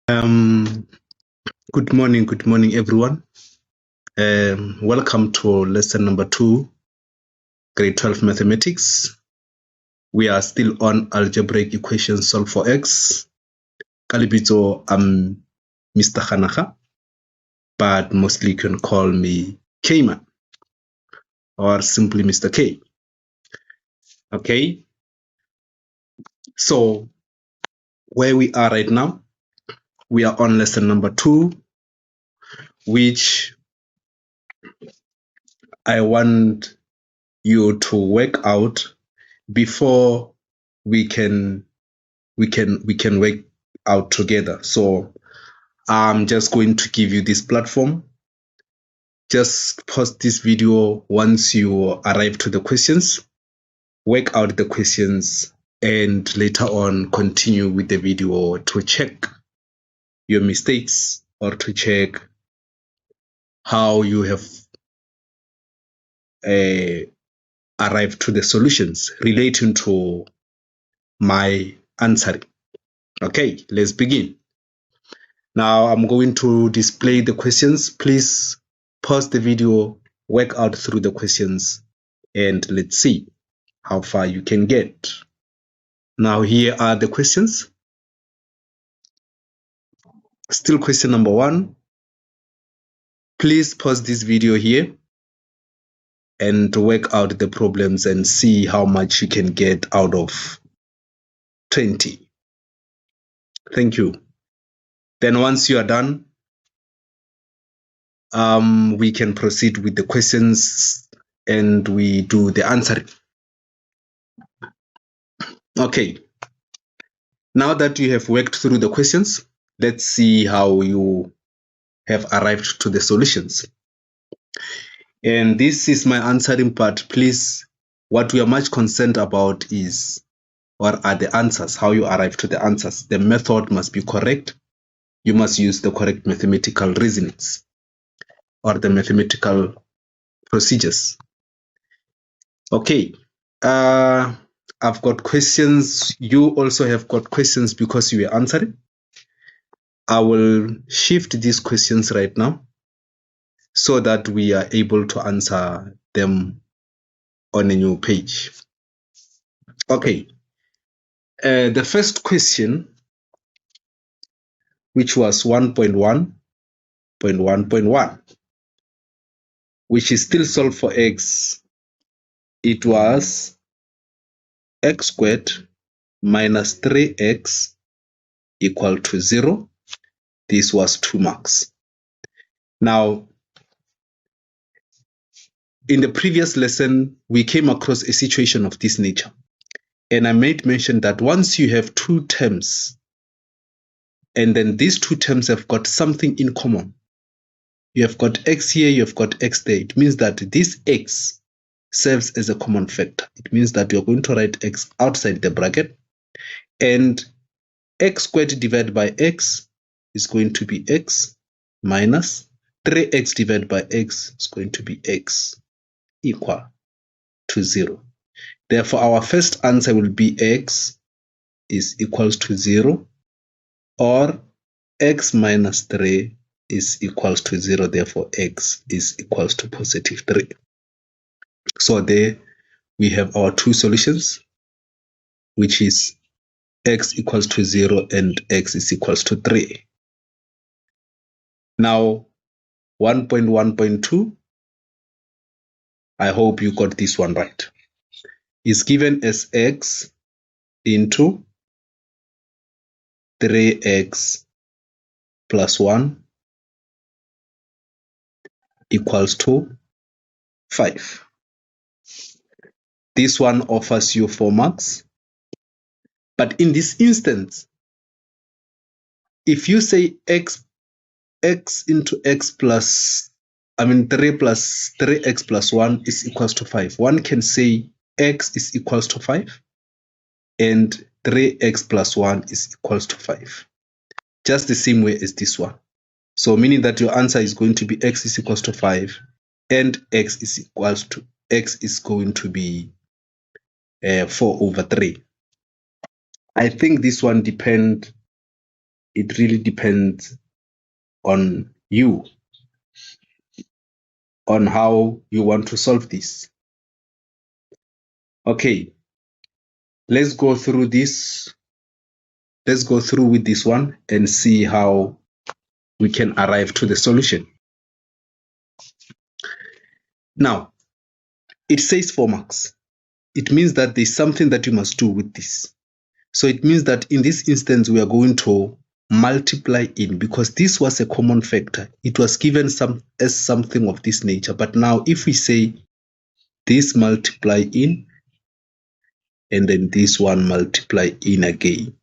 Um, good morning, everyone. Welcome to lesson number 2, grade 12 mathematics. We are still on algebraic equations solved for x. Kalibito, I'm Mr. Hanaha, but mostly you can call me K-man or simply Mr. K. Okay, so where we are right now, we are on lesson number 2, which I want you to work out before we can work out together. So I'm just going to give you this platform. Just pause this video once you arrive to the questions, work out the questions, and later on continue with the video to check your mistakes or to check how you have arrived to the solutions relating to my answering. Okay, let's begin. Now I'm going to display the questions. Please pause the video, work out through the questions, and let's see how far you can get. Now here are the questions. Still question number 1. Please pause this video here and work out the problems and see how much you can get out of 20. Thank you. Then once you are done, we can proceed with the questions and we do the answering. Okay. Now that you have worked through the questions, let's see how you have arrived to the solutions. And this is my answering part. Please, what we are much concerned about is, or are the answers, how you arrive to the answers. The method must be correct. You must use the correct mathematical reasonings or the mathematical procedures. Okay. I've got questions. You also have got questions because you are answering. I will shift these questions right now so that we are able to answer them on a new page. Okay. The first question, which was 1.1.1.1, which is still solved for x. It was x squared minus 3x equal to 0. This was 2 marks. Now, in the previous lesson, we came across a situation of this nature. And I made mention that once you have two terms, and then these two terms have got something in common. You have got x here, you have got x there. It means that this x serves as a common factor. It means that you're going to write x outside the bracket, and x squared divided by x is going to be x minus 3x divided by x is going to be x equal to 0. Therefore, our first answer will be x is equals to 0, or x minus 3 is equals to 0. Therefore, x is equals to positive 3. So there we have our two solutions, which is x equals to 0 and x is equals to 3. Now, 1.1.2, I hope you got this one right, is given as x into 3x plus 1 equals to 5. This one offers you 4 marks. But in this instance, if you say x into x plus, 3 plus 3x plus 1 is equals to 5. One can say x is equals to 5 and 3x plus 1 is equals to 5. Just the same way as this one. So meaning that your answer is going to be x is equals to 5 and x is going to be 4 over 3. I think this one depends it really depends on you, on how you want to solve this. Okay, let's go through this. Let's go through with this one and see how we can arrive to the solution. Now, it says 4 marks. It means that there's something that you must do with this. So it means that in this instance, we are going to multiply in, because this was a common factor. It was given as something of this nature. But now if we say this multiply in, and then this one multiply in again,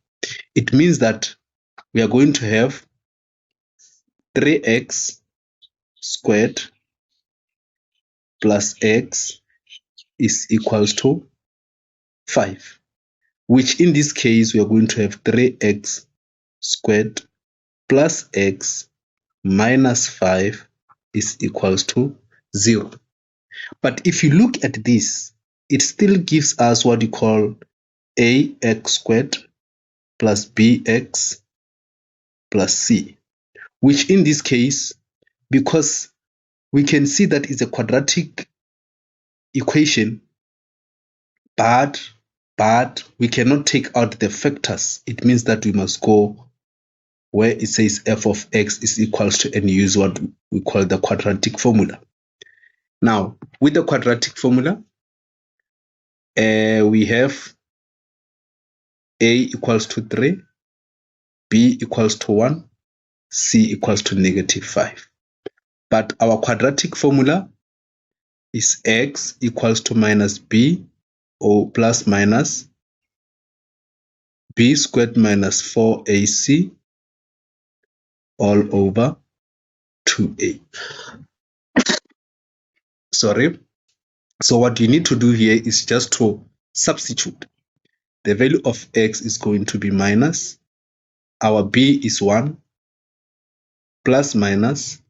it means that we are going to have 3x squared plus x is equals to 5, which in this case we are going to have 3x squared plus x minus 5 is equals to 0. But if you look at this, it still gives us what you call ax squared plus bx plus c, which in this case, because we can see that it's a quadratic equation, but we cannot take out the factors. It means that we must go where it says f of x is equals to, and use what we call the quadratic formula. Now, with the quadratic formula, we have a equals to 3, b equals to 1, c equals to -5. But our quadratic formula is x equals to minus b, or plus minus b squared minus 4ac all over 2a. Sorry. So what you need to do here is just to substitute. The value of x is going to be minus, our b is 1, plus minus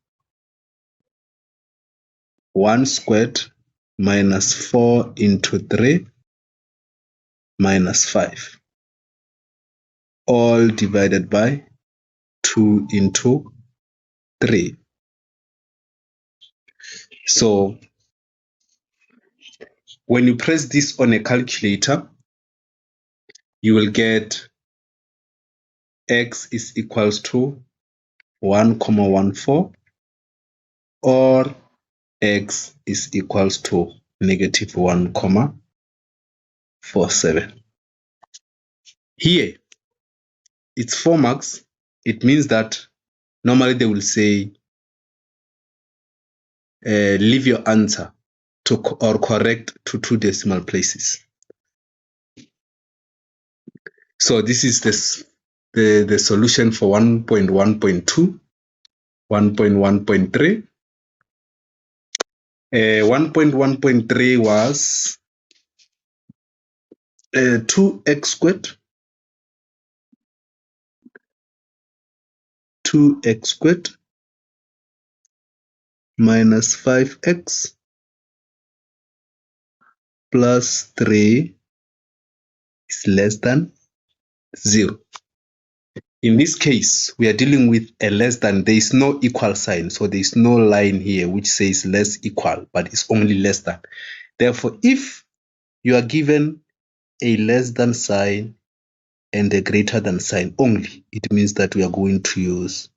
1 squared minus 4 into 3 minus 5, all divided by 2 into 3. So when you press this on a calculator, you will get x is equals to 1,14, or x is equals to -1,47. Here, it's 4 marks. It means that normally they will say, leave your answer or correct to 2 decimal places. So this is the solution for 1.1.2, 1.1.3. 1.1.3 was 2x squared, 2x squared minus 5x plus 3 is less than 0. In this case, we are dealing with a less than. There is no equal sign, so there is no line here which says less equal, but it's only less than. Therefore, if you are given a less than sign and a greater than sign only, it means that we are going to use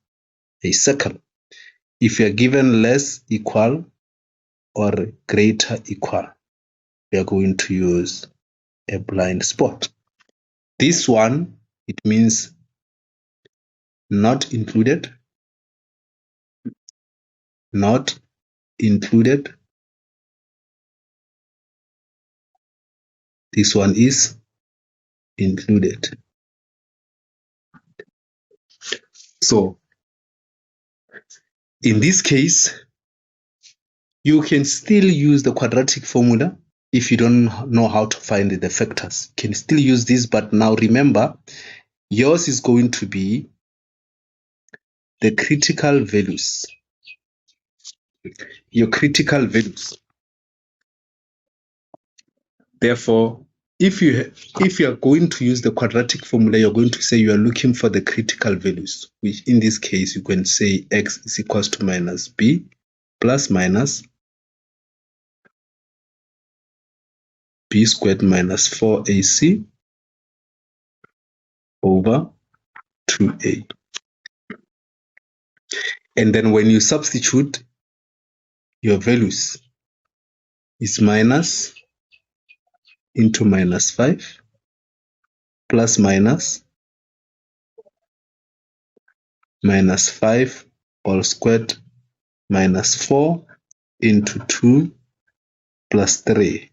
a circle. If you are given less equal or greater equal, we are going to use a blind spot. This one, it means not included, not included. This one is included. So in this case, you can still use the quadratic formula. If you don't know how to find the factors, you can still use this. But now remember, yours is going to be the critical values. Your critical values. Therefore, if you are going to use the quadratic formula, you're going to say you are looking for the critical values, which in this case you can say x is equals to minus b plus minus b squared minus 4ac over 2a. And then when you substitute, your values is minus into minus 5 plus minus 5 all squared minus 4 into 2 plus 3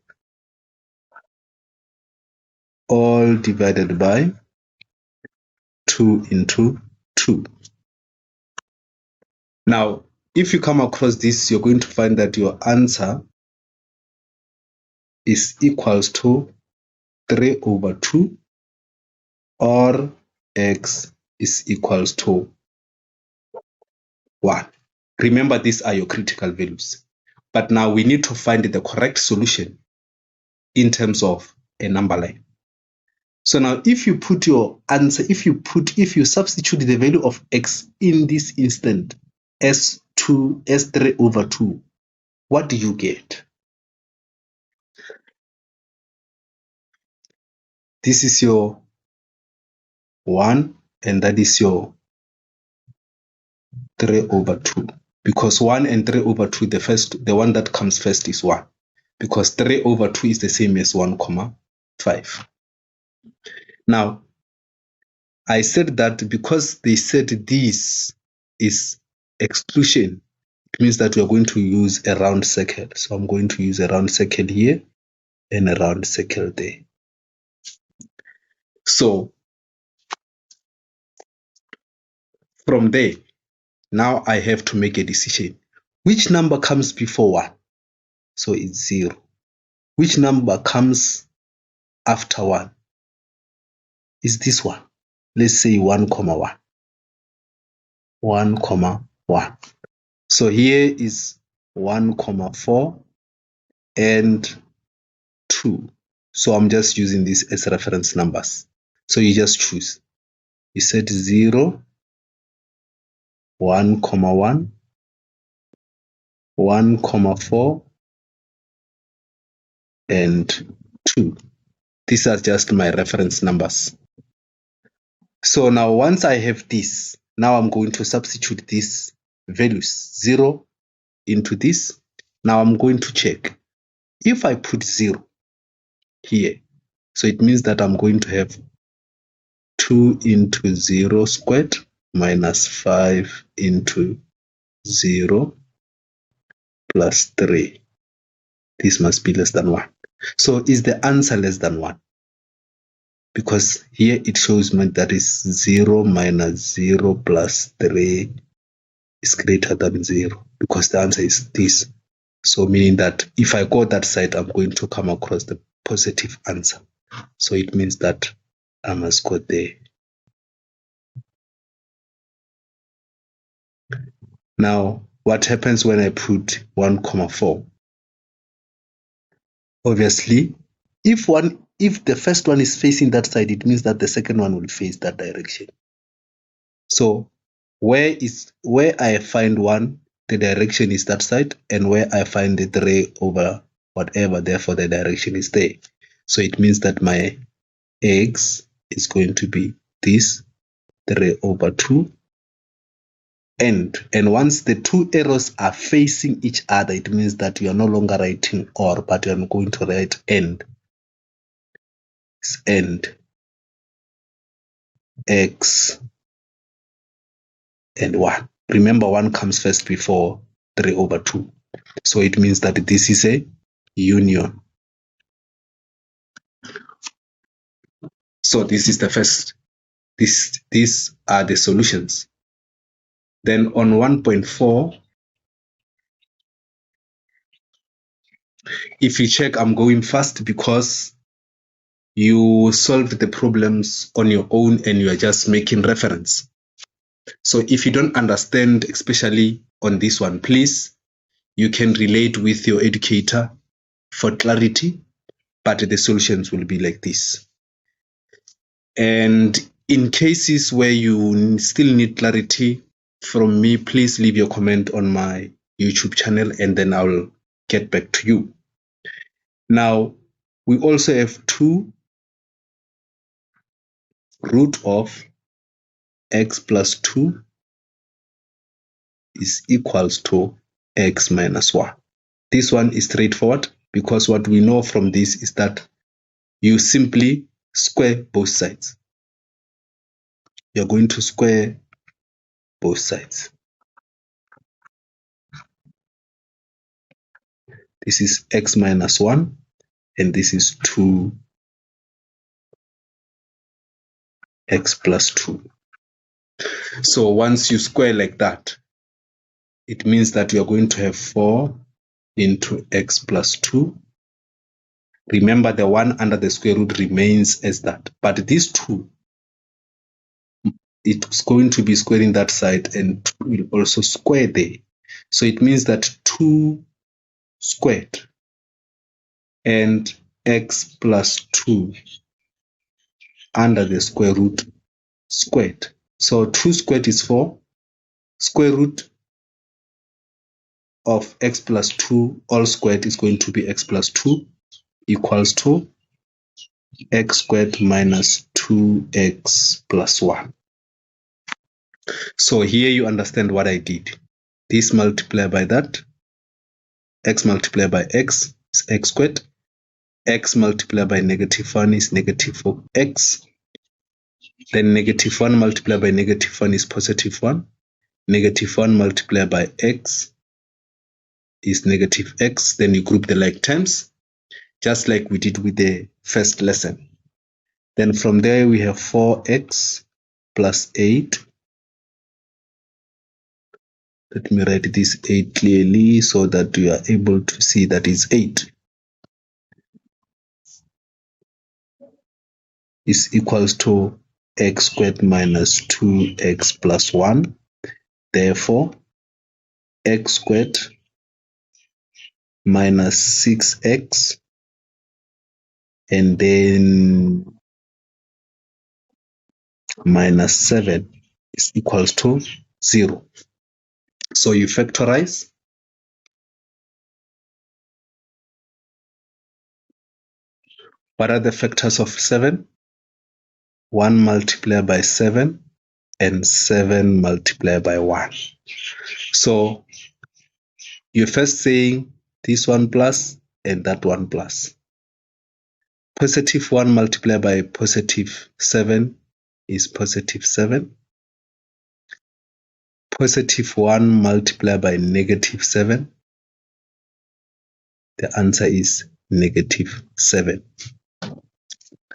all divided by 2 into 2. Now, if you come across this, you're going to find that your answer is equals to 3 over 2 or x is equals to 1. Remember, these are your critical values. But now we need to find the correct solution in terms of a number line. So now if you put your answer, if you substitute the value of x in this instant as 3 over 2, what do you get? This is your 1 and that is your 3 over 2. Because 1 and 3 over 2, the one that comes first is 1. Because 3 over 2 is the same as 1 comma 5. Now, I said that because they said this is exclusion, it means that we are going to use a round circle. So I'm going to use a round circle here and a round circle there. So from there, now I have to make a decision. Which number comes before 1? So it's 0. Which number comes after 1? Is this one. Let's say 1 comma 1. 1 comma 1. So here is 1 comma 4 and 2. So I'm just using this as reference numbers. So you just choose. You said 0, 1 comma 1, 1 comma 4, and 2. These are just my reference numbers. So now once I have this, now I'm going to substitute these values, 0 into this. Now I'm going to check. If I put 0 here, so it means that I'm going to have 2 into 0 squared minus 5 into 0 plus 3. This must be less than 1. So is the answer less than 1? Because here it shows me that is 0 minus 0 plus 3 is greater than 0, because the answer is this. So meaning that if I go that side, I'm going to come across the positive answer. So it means that I must go there. Now, what happens when I put 1 comma 4? Obviously, if the first one is facing that side, it means that the second one will face that direction. So where I find 1, the direction is that side, and where I find the 3 over whatever, therefore the direction is there. So it means that my x is going to be this 3 over 2. And once the two arrows are facing each other, it means that you are no longer writing or, but you are going to write and. And x and 1. Remember, 1 comes first before 3 over 2. So it means that this is a union. So this is the first. These are the solutions. Then on 1.4, if you check, I'm going fast because you solve the problems on your own and you are just making reference. So if you don't understand, especially on this one, please, you can relate with your educator for clarity. but the solutions will be like this. And in cases where you still need clarity from me, please leave your comment on my YouTube channel and then I'll get back to you. Now, we also have 2 root of x plus 2 is equals to x minus 1. This one is straightforward because what we know from this is that you simply square both sides. You're going to square both sides. This is x minus 1 and this is 2x plus 2. So once you square like that, it means that you are going to have 4 into x plus 2. Remember, the 1 under the square root remains as that, but this 2, it's going to be squaring that side and 2 will also square there. So it means that 2 squared and x plus 2 under the square root squared. So 2 squared is 4. Square root of x plus 2 all squared is going to be x plus 2 equals to x squared minus 2x plus 1. So here you understand what I did. This multiplied by that, x multiplied by x is x squared, x multiplied by -1 is -4x, then -1 multiplied by -1 is +1, -1 multiplied by x is -x, then you group the like terms, just like we did with the first lesson. Then from there we have 4x plus 8. Let me write this 8 clearly so that you are able to see that it's 8. Is equals to x squared minus 2x plus 1. Therefore, x squared minus 6x and then minus 7 is equals to 0. So you factorize. What are the factors of 7? 1 multiplied by 7 and 7 multiplied by 1. So you're first saying this one plus and that one plus. +1 multiplied by +7 is +7. +1 multiplied by -7, the answer is -7.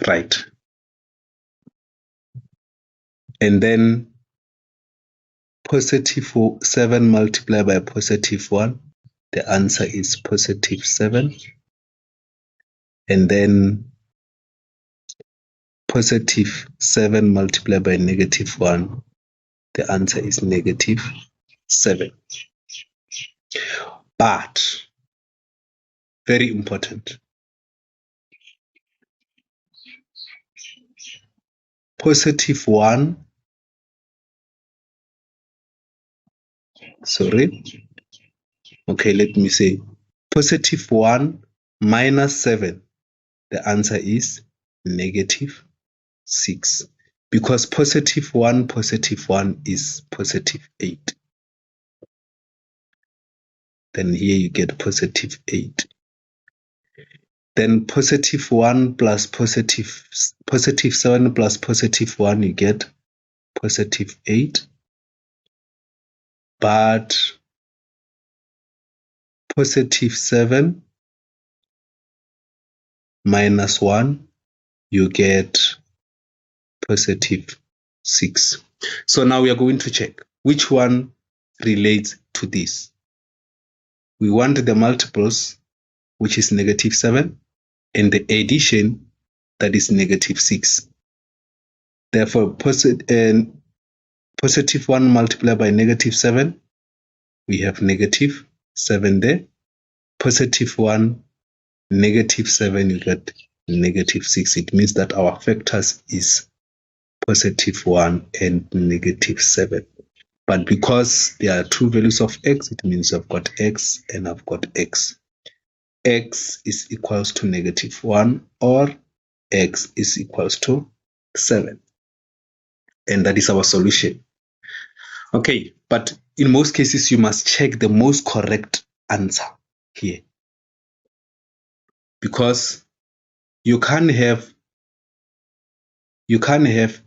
Right. And then +7 multiplied by +1, the answer is +7. And then +7 multiplied by -1, the answer is -7. But, very important, +1, let me say +1 minus 7, the answer is -6, because +1 is +8. Then here you get +8. Then +1 plus +7 plus +1, you get +8. But +7 minus 1, you get +6. So now we are going to check which one relates to this. We want the multiples, which is -7, and the addition, that is -6. Therefore, +1 multiplied by -7, we have -7 there. +1 -7, you get -6. It means that our factors is +1 and -7. But because there are two values of x, it means I've got x and I've got x. X is equals to -1 or x is equals to 7. And that is our solution. Okay, but in most cases, you must check the most correct answer here. Because you can't have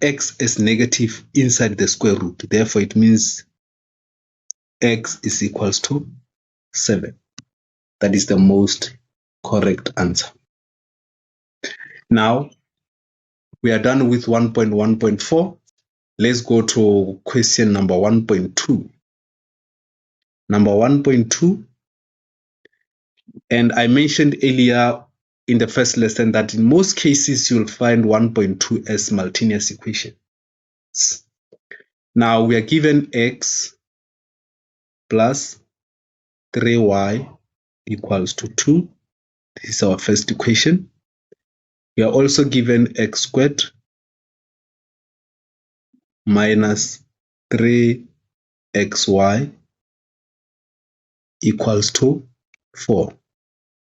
x as negative inside the square root. Therefore, it means x is equals to 7. That is the most correct answer. Now, we are done with 1.1.4. Let's go to question number 1.2. Number 1.2, and I mentioned earlier in the first lesson that in most cases you'll find 1.2 as simultaneous equations. Now we are given x plus 3y equals to 2. This is our first equation. We are also given x squared minus 3xy equals to 4.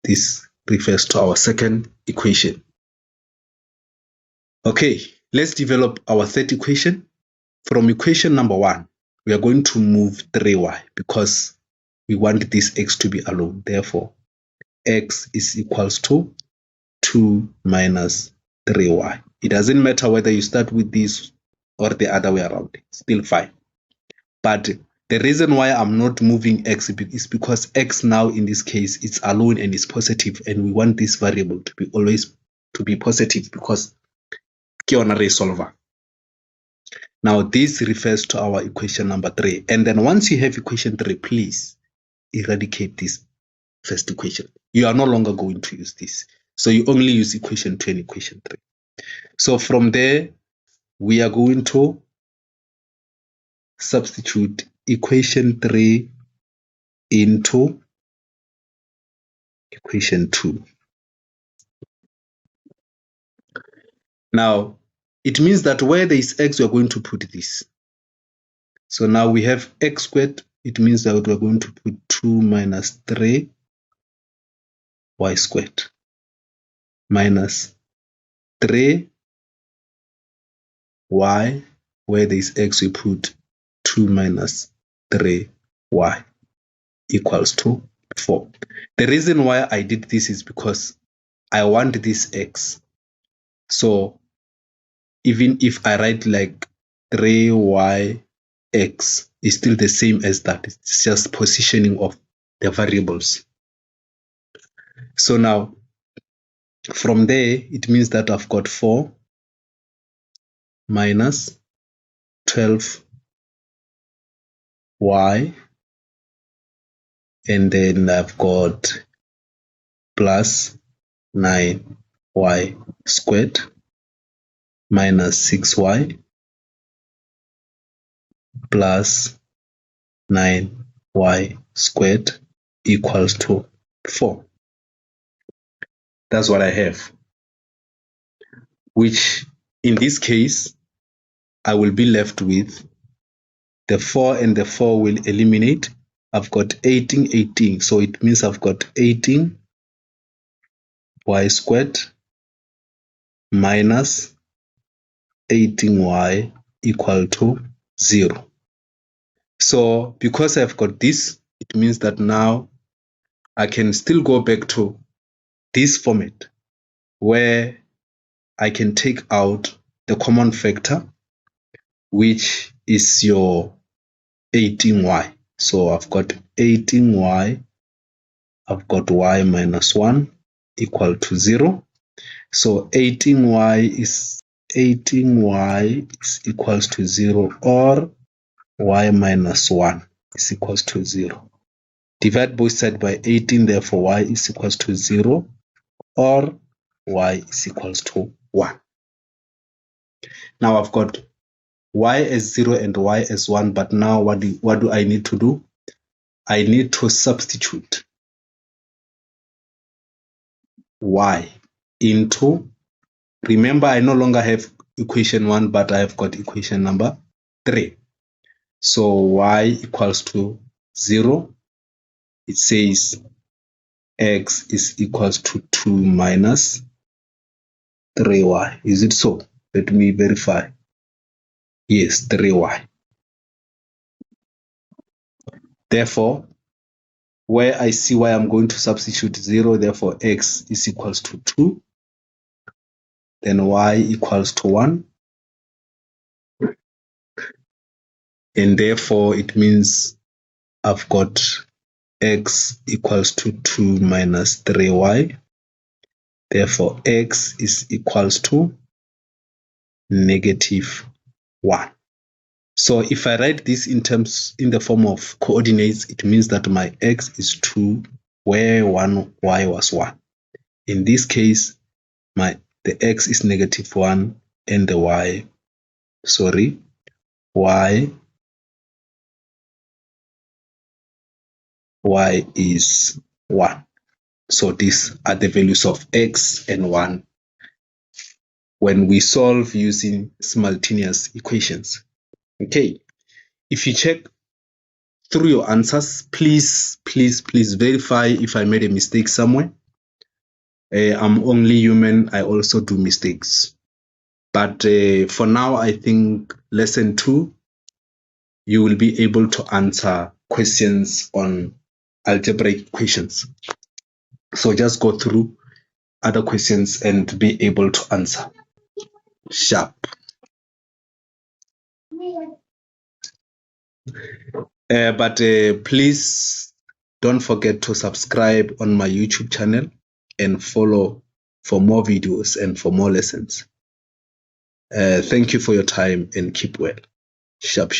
This refers to our second equation. Okay, let's develop our third equation. From equation number 1, we are going to move 3y because we want this x to be alone. Therefore, x is equals to 2 minus 3y. It doesn't matter whether you start with this or the other way around. It's still fine. But the reason why I'm not moving x is because x now in this case it's alone and it's positive, and we want this variable to be always to be positive because ke yona re solver. Now this refers to our equation number 3. And then once you have equation 3, please eradicate this first equation. You are no longer going to use this. So you only use equation 2 and equation 3. So from there, we are going to substitute equation 3 into equation 2. Now, it means that where there is x, we are going to put this. So now we have x squared. It means that we are going to put 2 minus 3y squared minus 3y, where there is x, we put 2 minus 3y equals to 4. The reason why I did this is because I want this x. So even if I write like 3yx is still the same as that. It's just positioning of the variables. So now from there, it means that I've got 4 minus 12y, and then I've got plus 9y squared minus 6y plus 9y squared equals to 4. That's what I have, which in this case, I will be left with the 4 and the 4 will eliminate. I've got 18. So it means I've got 18y squared minus 18y equal to 0. So because I've got this, it means that now I can still go back to this format where I can take out the common factor, which is your 18y. So I've got 18y, I've got y minus 1 equal to 0. So 18y is equals to 0, or y minus 1 is equals to 0. Divide both sides by 18, therefore y is equals to 0, or y is equals to 1. Now I've got y as 0 and y as 1, but now what do I need to do? I need to substitute y into, remember I no longer have equation 1, but I have got equation number 3. So y equals to 0. It says x is equals to 2 minus 3y. Is it so? Let me verify. Yes, 3y. Therefore, where I see y, I'm going to substitute 0. Therefore, x is equals to 2. Then y equals to 1. And therefore, it means I've got x equals to 2 minus 3y. Therefore, x is equals to negative 1. So if I write this in the form of coordinates, it means that my x is 2, where y was 1. In this case, the x is negative 1 and the y is 1. So these are the values of x and 1 when we solve using simultaneous equations. Okay, if you check through your answers, please verify if I made a mistake somewhere. I'm only human, I also do mistakes. But for now, I think lesson 2, you will be able to answer questions on algebraic equations. So just go through other questions and be able to answer. Sharp. But please don't forget to subscribe on my YouTube channel and follow for more videos and for more lessons. Thank you for your time and keep well. Sharp.